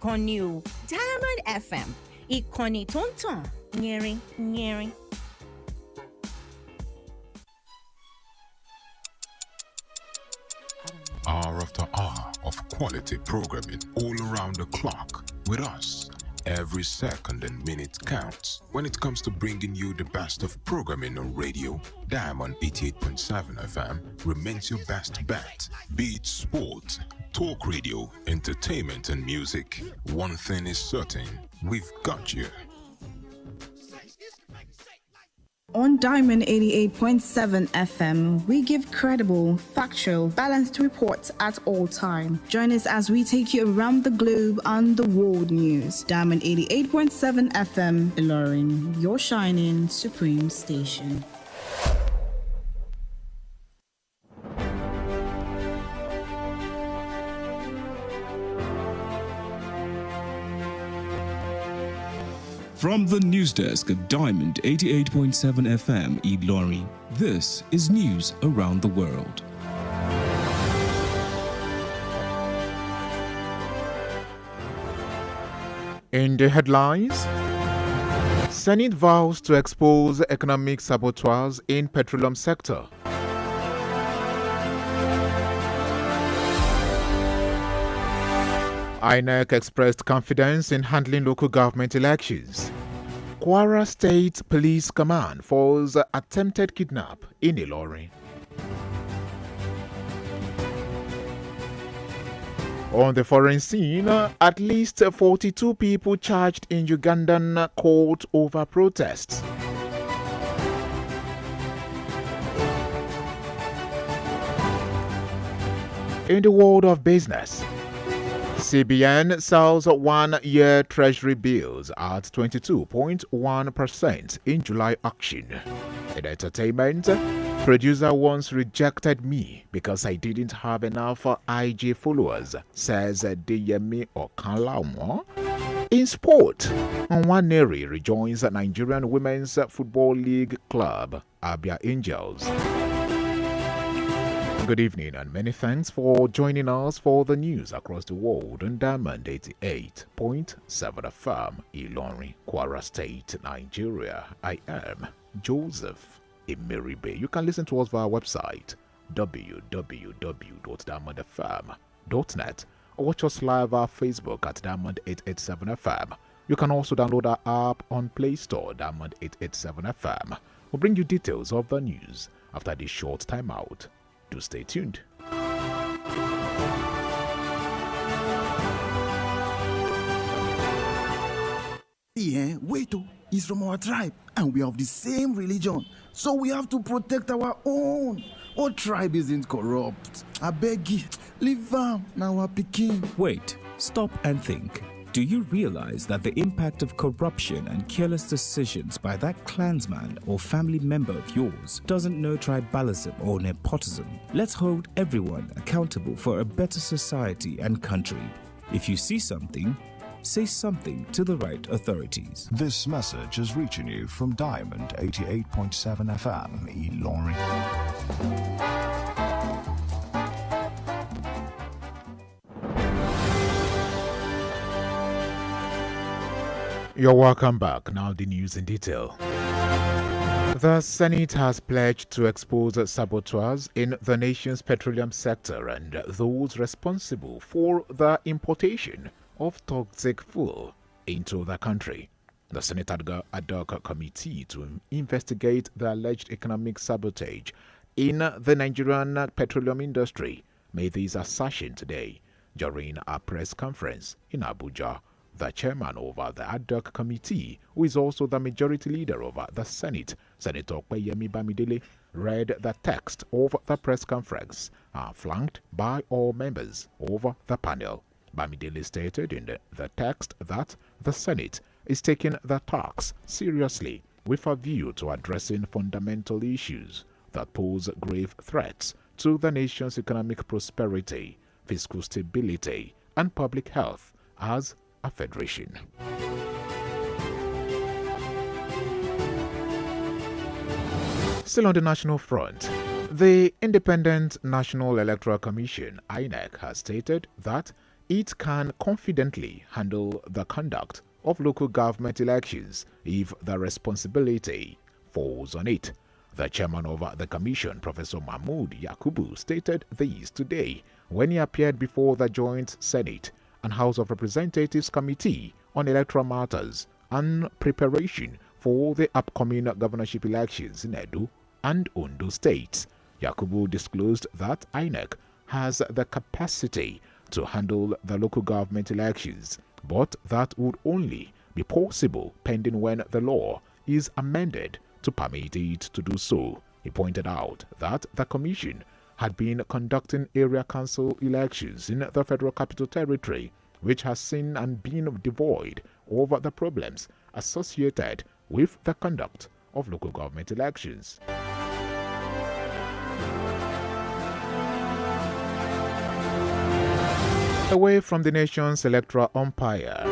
ìkànnì o Diamond FM ìkànnì tó ń tàn yẹrin yẹrin. Hour after hour of quality programming all around the clock with us. Every second and minute counts when it comes to bringing you the best of programming on radio. Diamond 88.7 FM remains your best bet. Be it sport, talk radio, entertainment and music. One thing is certain, we've got you. On Diamond 88.7 FM, we give credible, factual, balanced reports at all time. Join us as we take you around the globe on the world news. Diamond 88.7 FM, Ilorin, your shining supreme station. From the news desk of Diamond 88.7 FM, Ilorin, this is news around the world. In the headlines, Senate vows to expose economic saboteurs in petroleum sector. INEC expressed confidence in handling local government elections. Kwara State Police Command falls attempted kidnap in Ilorin. On the foreign scene, at least 42 people charged in Ugandan court over protests. In the world of business, CBN sells 1-year Treasury bills at 22.1% in July auction. In entertainment, producer once rejected me because I didn't have enough IG followers, says Deyemi Okanlawon. In sport, Nwaneri rejoins Nigerian Women's Football League club, Abia Angels. Good evening and many thanks for joining us for the news across the world on Diamond 88.7 FM, Ilorin, Kwara State, Nigeria. I am Joseph Emeribe. You can listen to us via our website www.diamondfm.net or watch us live on Facebook at Diamond 887 FM. You can also download our app on Play Store, Diamond 887 FM. We'll bring you details of the news after this short timeout. Do stay tuned. Yeah, wait, he's from our tribe and we have the same religion, so we have to protect our own. Our tribe isn't corrupt. I beg you, leave am now our Peking. Wait, stop and think. Do you realize that the impact of corruption and careless decisions by that clansman or family member of yours doesn't know tribalism or nepotism? Let's hold everyone accountable for a better society and country. If you see something, say something to the right authorities. This message is reaching you from Diamond 88.7 FM, Ilorin. You're welcome back. Now the news in detail. The Senate has pledged to expose saboteurs in the nation's petroleum sector and those responsible for the importation of toxic fuel into the country. The Senate ad hoc committee to investigate the alleged economic sabotage in the Nigerian petroleum industry made this assertion today during a press conference in Abuja. The chairman of the ad hoc committee, who is also the majority leader of the Senate, Senator Opeyemi Bamidele, read the text of the press conference, flanked by all members of the panel. Bamidele stated in the text that the Senate is taking the task seriously with a view to addressing fundamental issues that pose grave threats to the nation's economic prosperity, fiscal stability, and public health as a federation. Still on the national front, the Independent National Electoral Commission, INEC, has stated that it can confidently handle the conduct of local government elections if the responsibility falls on it. The chairman of the commission, Professor Mahmoud Yakubu, stated this today when he appeared before the Joint Senate and House of Representatives Committee on Electoral Matters and preparation for the upcoming governorship elections in Edo and Ondo states. Yakubu disclosed that INEC has the capacity to handle the local government elections, but that would only be possible pending when the law is amended to permit it to do so. He pointed out that the commission had been conducting area council elections in the Federal Capital Territory, which has seen and been devoid of the problems associated with the conduct of local government elections. Away from the nation's electoral umpire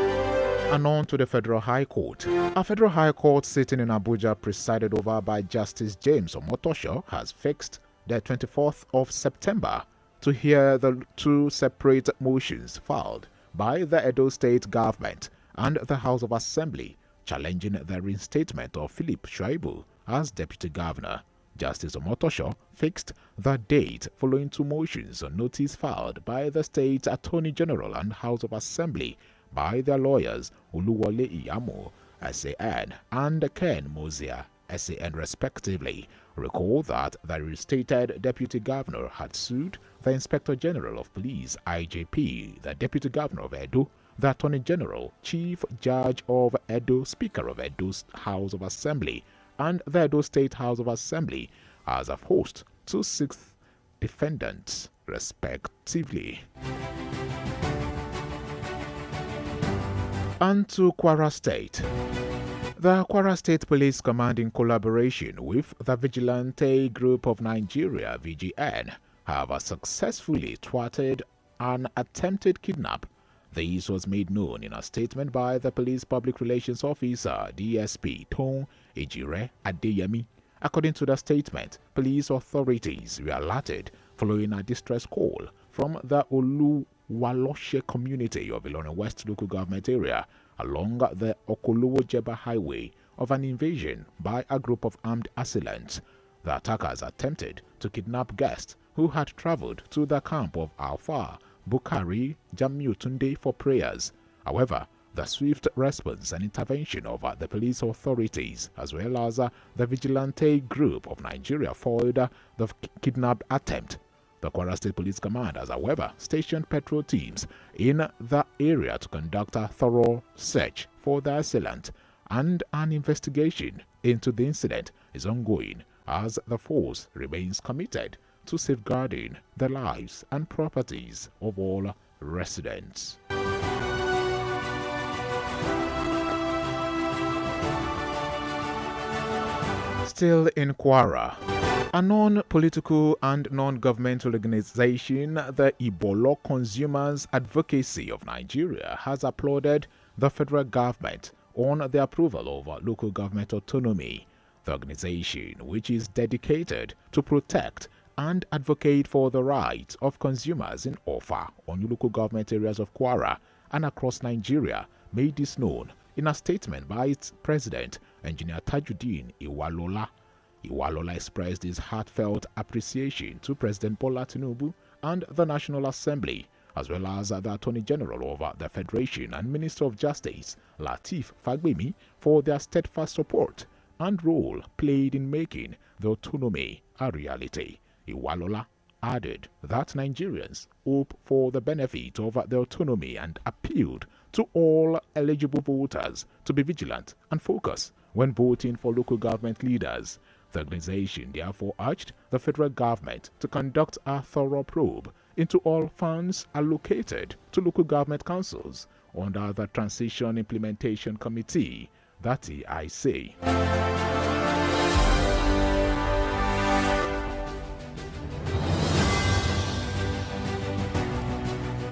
and on to the Federal High Court. A Federal High Court sitting in Abuja, presided over by Justice James Omotosho, has fixed the 24th of September to hear the two separate motions filed by the Edo State government and the House of Assembly challenging the reinstatement of Philip Shaibu as Deputy Governor. Justice Omotosho fixed the date following two motions on notice filed by the State Attorney General and House of Assembly by their lawyers Oluwole Iyamo, SAN, and Ken Mozia, SAN respectively. Recall that the reinstated Deputy Governor had sued the Inspector General of Police, IJP, the Deputy Governor of Edo, the Attorney General, Chief Judge of Edo, Speaker of Edo's House of Assembly, and the Edo State House of Assembly as a host to 6 defendants, respectively. And to Kwara State. The Kwara State Police Command, in collaboration with the Vigilante Group of Nigeria, VGN, have successfully thwarted an attempted kidnap. This was made known in a statement by the Police Public Relations Officer, DSP Ton Ejire Adeyemi. According to the statement, police authorities were alerted following a distress call from the Oluwaloshe community of Ilorin West local government area along the Okolowo-Jeba highway of an invasion by a group of armed assailants. The attackers attempted to kidnap guests who had traveled to the camp of Alfa Bukari Jamiu Tunde for prayers. However, the swift response and intervention of the police authorities as well as the Vigilante Group of Nigeria foiled the kidnapped attempt. The Kwara State Police Command has, however, stationed patrol teams in the area to conduct a thorough search for the assailant, and an investigation into the incident is ongoing as the force remains committed to safeguarding the lives and properties of all residents. Still in Kwara, a non-political and non-governmental organization, the Ibolo Consumers Advocacy of Nigeria, has applauded the federal government on the approval of local government autonomy. The organization, which is dedicated to protect and advocate for the rights of consumers in Ofa on local government areas of Kwara and across Nigeria, made this known in a statement by its president, Engineer Tajuddin Iwalola. Iwalola expressed his heartfelt appreciation to President Bola Tinubu and the National Assembly, as well as the Attorney General of the Federation and Minister of Justice, Lateef Fagbemi, for their steadfast support and role played in making the autonomy a reality. Iwalola added that Nigerians hope for the benefit of the autonomy and appealed to all eligible voters to be vigilant and focused when voting for local government leaders. The organization therefore urged the federal government to conduct a thorough probe into all funds allocated to local government councils under the Transition Implementation Committee, that TIC.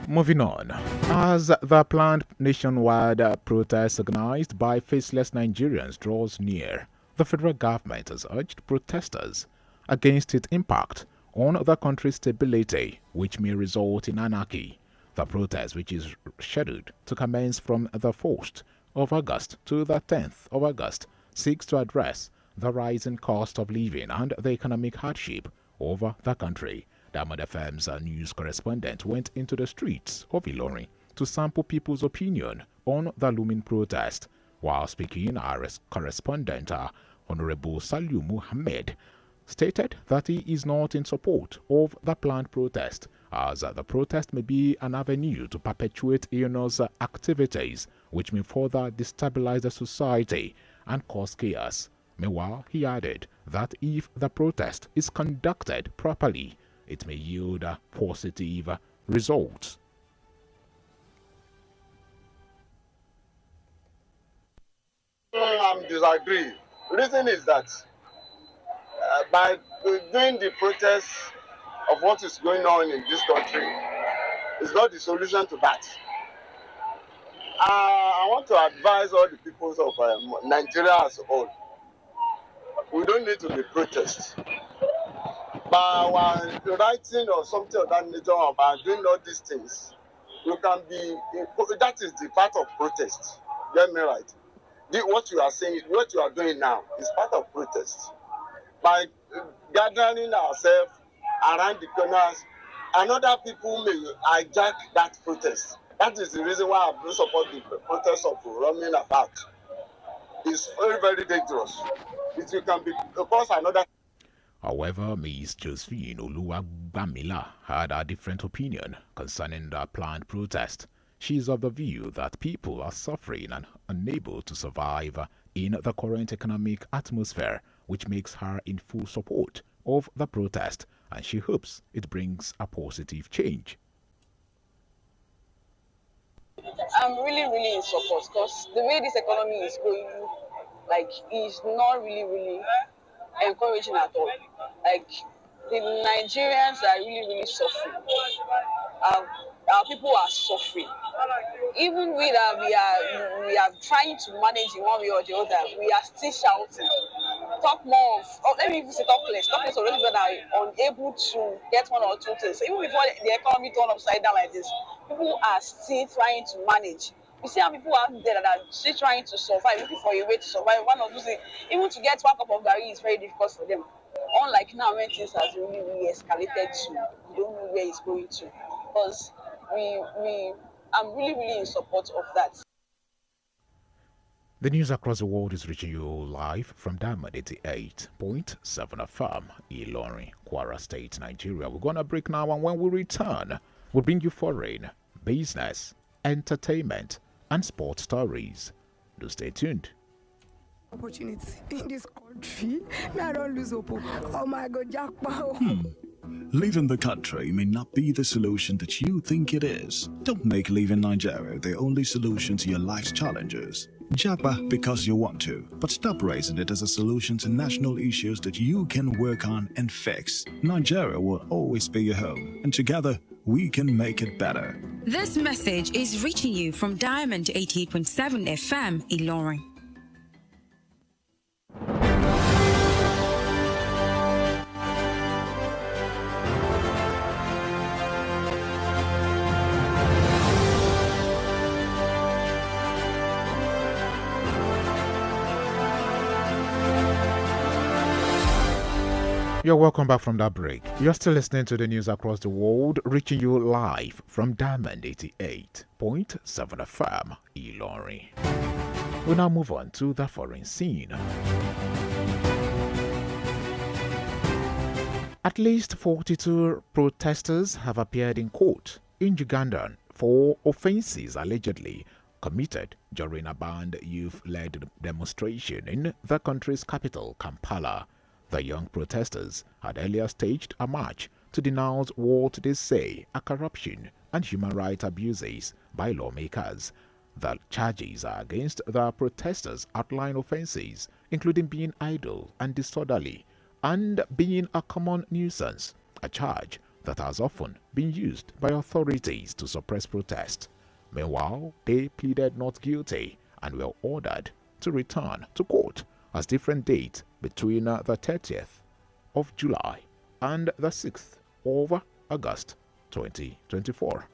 Moving on, as the planned nationwide protest organized by faceless Nigerians draws near, the federal government has urged protesters against its impact on the country's stability, which may result in anarchy. The protest, which is scheduled to commence from the 1st of August to the 10th of August, seeks to address the rising cost of living and the economic hardship over the country. Diamond FM's news correspondent went into the streets of Ilorin to sample people's opinion on the looming protest. While speaking, our correspondent, Honorable Salu Muhammad, stated that he is not in support of the planned protest, as the protest may be an avenue to perpetuate heinous activities which may further destabilize the society and cause chaos. Meanwhile, he added that if the protest is conducted properly, it may yield positive results. Disagree. Reason is that by doing the protest of what is going on in this country is not the solution to that. I want to advise all the peoples of Nigeria as a whole. We don't need to be protest. By writing or something of that nature about doing all these things, you can be, that is the part of protest. Get me right. What you are saying, what you are doing now is part of protest. By gathering ourselves around the corners, and other people may hijack that protest. That is the reason why I don't support the protest of roaming about. It's very, very dangerous. It can be because another. However, Ms. Josephine Oluwagbamila had a different opinion concerning the planned protest. She is of the view that people are suffering and unable to survive in the current economic atmosphere, which makes her in full support of the protest, and she hopes it brings a positive change. I'm really in support because the way this economy is going, is not really encouraging at all. Like, the Nigerians are really suffering. Our people are suffering. Even we that we are trying to manage in one way or the other, we are still shouting. Talk more of, let me even say talk less. Talk less already that are unable to get one or two things. Even before the economy turned upside down like this, people are still trying to manage. You see how people out there that are still trying to survive, looking for a way to survive. One of those things, even to get one cup of garri is very difficult for them. Unlike now when things has really escalated to, you don't know where it's going to. Because I'm really in support of that. The news across the world is reaching you live from Diamond 88.7 FM, Ilorin, Kwara State, Nigeria. We're going to break now, and when we return, we'll bring you foreign, business, entertainment, and sports stories. Do stay tuned. Opportunity in this country, I don't lose hope. Oh my God, jackpot. Leaving the country may not be the solution that you think it is. Don't make leaving Nigeria the only solution to your life's challenges. Japa because you want to, but stop raising it as a solution to national issues that you can work on and fix. Nigeria will always be your home, and together we can make it better. This message is reaching you from Diamond 88.7 FM, Ilorin. You're welcome back from that break. You're still listening to the news across the world, reaching you live from Diamond 88.7 FM, Ilorin. We now move on to the foreign scene. At least 42 protesters have appeared in court in Uganda for offenses allegedly committed during a banned youth-led demonstration in the country's capital, Kampala. The young protesters had earlier staged a march to denounce what they say are corruption and human rights abuses by lawmakers. The charges are against the protesters outline offenses, including being idle and disorderly, and being a common nuisance, a charge that has often been used by authorities to suppress protest. Meanwhile, they pleaded not guilty and were ordered to return to court as different dates between the 30th of July and the 6th of August 2024.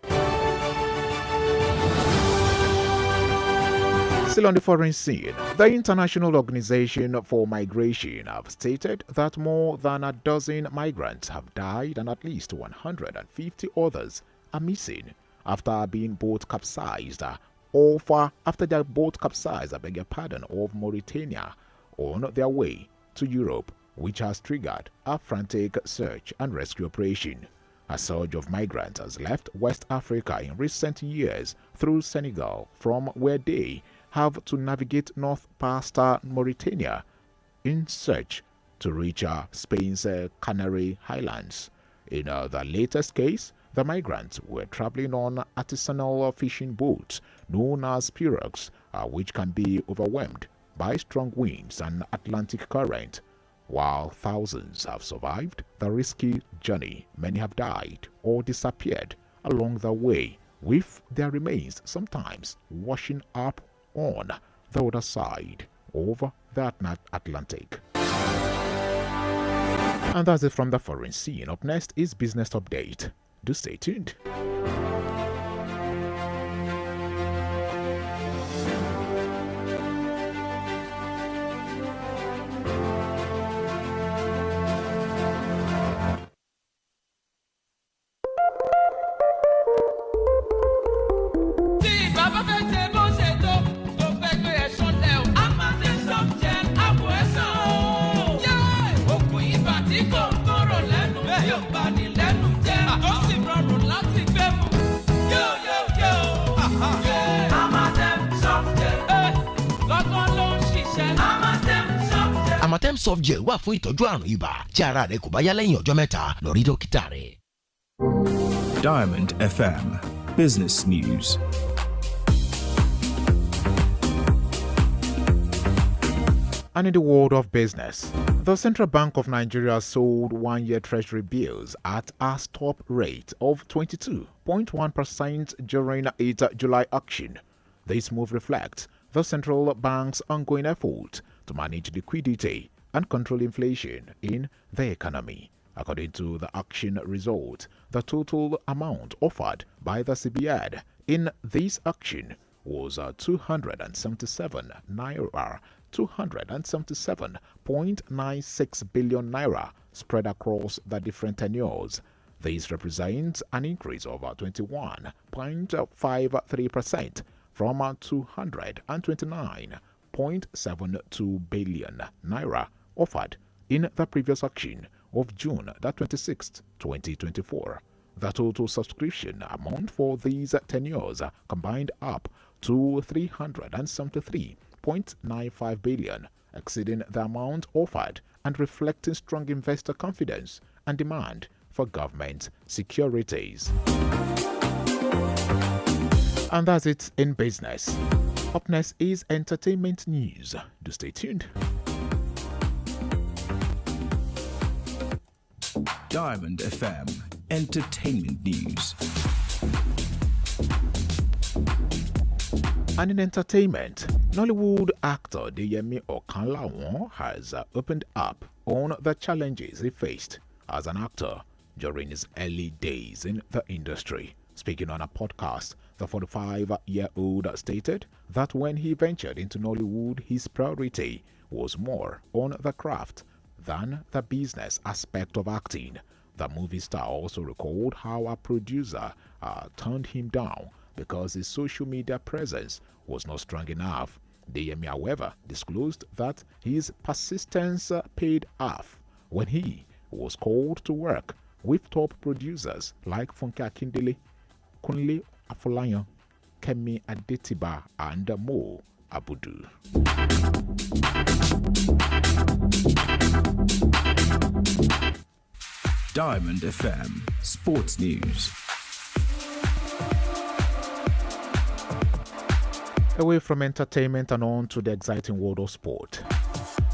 Still on the foreign scene, the International Organization for Migration have stated that more than a dozen migrants have died and at least 150 others are missing after being boat capsized after their boat capsized, off Mauritania on their way to Europe, which has triggered a frantic search and rescue operation. A surge of migrants has left West Africa in recent years through Senegal, from where they have to navigate north past Mauritania in search to reach Spain's Canary Islands. In the latest case, the migrants were traveling on artisanal fishing boats known as pirogues, which can be overwhelmed by strong winds and Atlantic current. While thousands have survived the risky journey, many have died or disappeared along the way, with their remains sometimes washing up on the other side of the Atlantic. And that's it from the foreign scene. Up next is Business Update. Do stay tuned. Amatem soft gel wà fún ìtọ́jú àrùn ibà tí ara rẹ kò bá yá lẹ́yìn ọjọ́ mẹ́ta lọ rí dókítà rẹ. Diamond FM Business News. And in the world of business, the Central Bank of Nigeria sold one-year treasury bills at a stop rate of 22.1% during its July auction. This move reflects the central bank's ongoing effort to manage liquidity and control inflation in the economy. According to the auction result, the total amount offered by the CBN in this auction was 277.96 billion naira spread across the different tenures. This represents an increase of 21.53% from 229.72 billion naira offered in the previous auction of June 26, 2024. The total subscription amount for these tenures combined up to 373.95 billion, exceeding the amount offered and reflecting strong investor confidence and demand for government securities. And that's it in business. Up next is entertainment news. Do stay tuned. Diamond FM Entertainment News. And in entertainment, Nollywood actor Deyemi Okanlawon has opened up on the challenges he faced as an actor during his early days in the industry. Speaking on a podcast, the 45-year-old stated that when he ventured into Nollywood, his priority was more on the craft than the business aspect of acting. The movie star also recalled how a producer turned him down because his social media presence was not strong enough. Deyemi, however, disclosed that his persistence paid off when he was called to work with top producers like Funke Akindele, Kunle Afolayan, Kemi Adetiba, and Mo Abudu. Diamond FM Sports News. Away from entertainment and on to the exciting world of sport.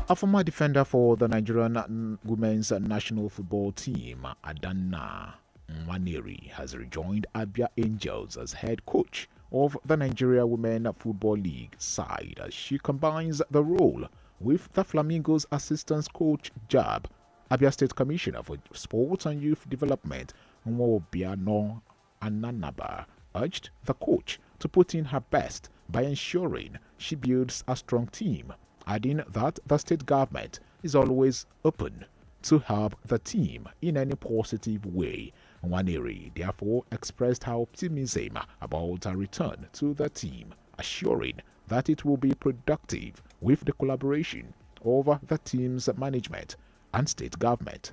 A former defender for the Nigerian women's national football team, Adanna Nwaneri, has rejoined Abia Angels as head coach of the Nigeria Women Football League side as she combines the role with the Flamingos assistant coach job. Abia State Commissioner for Sports and Youth Development, Nwobiano Ananaba, urged the coach to put in her best by ensuring she builds a strong team, adding that the state government is always open to help the team in any positive way. Nwaneri therefore expressed her optimism about a return to the team, assuring that it will be productive with the collaboration of the team's management and state government.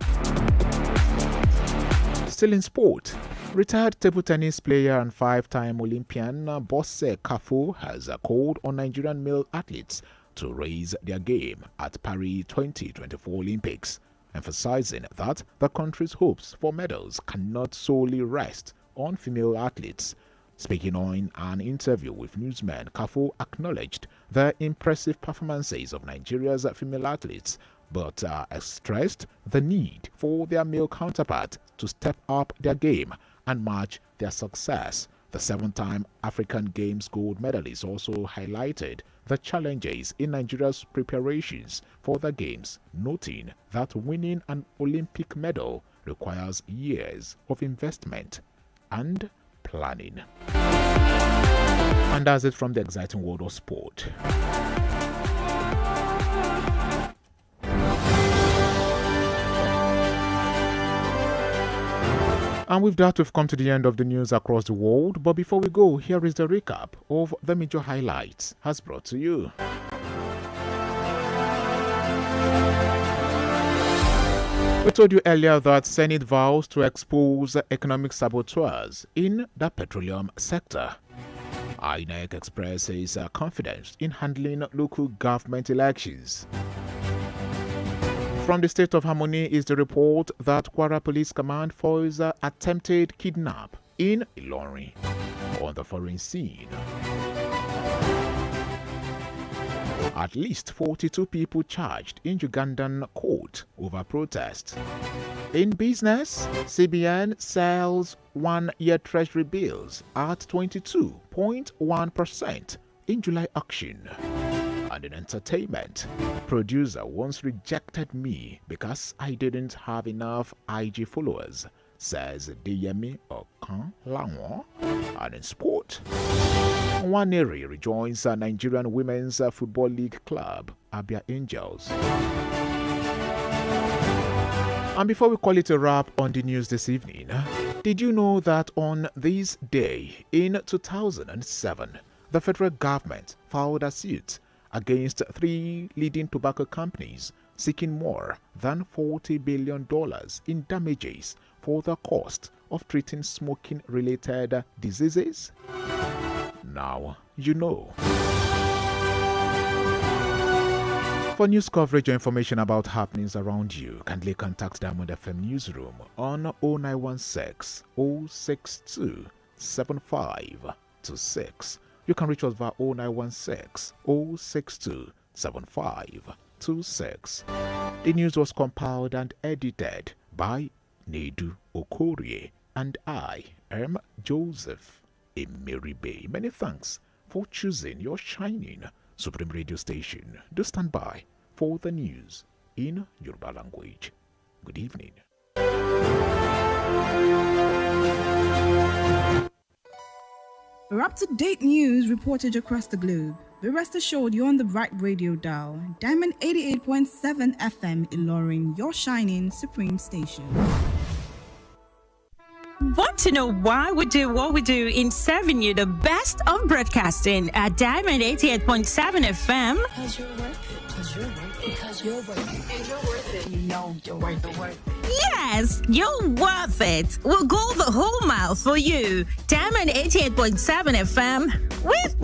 Still in sport, retired table tennis player and 5-time Olympian Bosse Kafo has called on Nigerian male athletes to raise their game at Paris 2024 Olympics, emphasizing that the country's hopes for medals cannot solely rest on female athletes. Speaking on an interview with newsmen, Kafo acknowledged the impressive performances of Nigeria's female athletes, but stressed the need for their male counterpart to step up their game and match their success. The 7-time African Games gold medalist also highlighted the challenges in Nigeria's preparations for the Games, noting that winning an Olympic medal requires years of investment and planning. And that's it from the exciting world of sport. And with that, we've come to the end of the news across the world. But before we go, here is the recap of the major highlights as brought to you. We told you earlier that Senate vows to expose economic saboteurs in the petroleum sector. INEC expresses confidence in handling local government elections. From the State of Harmony is the report that Kwara Police Command foils attempted kidnap in Ilorin. On the foreign scene, at least 42 people charged in Ugandan court over protest. In business, CBN sells one-year treasury bills at 22.1% in July auction. And in entertainment, producer once rejected me because I didn't have enough IG followers, says Deyemi Okanlawon. And in sport, Nwaneri rejoins a Nigerian Women's Football League club, Abia Angels. And before we call it a wrap on the news this evening, did you know that on this day in 2007, the federal government filed a suit against 3 leading tobacco companies seeking more than $40 billion in damages for the cost of treating smoking-related diseases? Now you know. For news coverage or information about happenings around you, kindly contact Diamond FM Newsroom on 0916 062 7526. You can reach us via 0916 062 7526. The news was compiled and edited by Nedu Okorie, and I am Joseph Emeribe. Many thanks for choosing your shining Supreme Radio station. Do stand by for the news in Yoruba language. Good evening. For up-to-date news reported across the globe, be rest assured you're on the right radio dial. Diamond 88.7 FM Ilorin, your shining Supreme station. Want to know why we do what we do in serving you the best of broadcasting at Diamond 88.7 FM? Because you're worth it. Because you're worth it. Because you're worth it. And you're worth it. You know you're worth it. Yes, you're worth it. We'll go the whole mile for you. Diamond 88.7 FM with